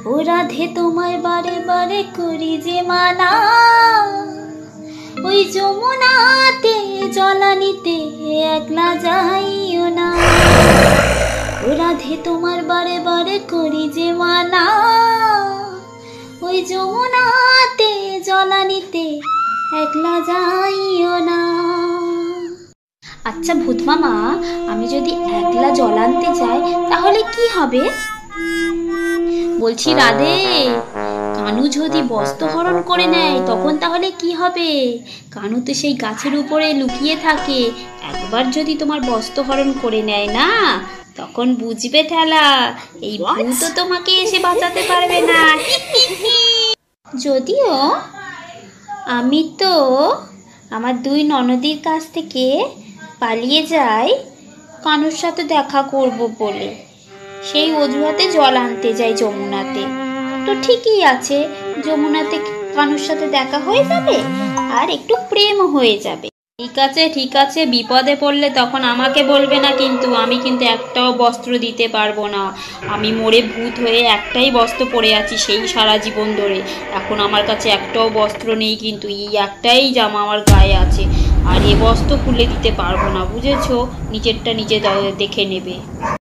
ও রাধে তোমায় বারে বারে করি যে মানা, ওই যমুনাতে জলানিতে একলা যাইও না। ও রাধে তোমার বারে বারে করি যে মানা, ওই যমুনাতে জলানিতে একলা যাইও না। আচ্ছা ভূত মামা, আমি যদি একলা জল আনতে যাই তাহলে কি হবে? বলছি রাধে, কানু যদি বস্ত্র হরণ করে নেয় তখন তাহলে কি হবে? কানু তো সেই গাছের উপরে লুকিয়ে থাকে, একবার যদি তোমার বস্ত্র হরণ করে নেয় না, তখন বুঝবে ঠেলা, এই ভূত তোমাকে এসে বাঁচাতে পারবে না। যদিও আমি তো আমার দুই ননদীর কাছ থেকে পালিয়ে যাই কানুর সাথে দেখা করব বলে, সেই অজুহাতে জল আনতে যাই যমুনাতে। তো ঠিকই আছে, যমুনাতে কানুর সাথে দেখা হয়ে যাবে আর একটু প্রেমও হয়ে যাবে। ঠিক আছে, বিপদে পড়লে তখন আমাকে বলবে না, কিন্তু আমি কিন্তু একটাও বস্ত্র দিতে পারবো না। আমি মরে ভূত হয়ে একটাই বস্ত্র পরে আছি সেই সারা জীবন ধরে। এখন আমার কাছে একটাও বস্ত্র নেই, কিন্তু এই একটাই জামা আমার গায়ে আছে, আর এ বস্ত্র খুলে দিতে পারবো না, বুঝেছো? নিজেরটা নিজে দেখে নেবে।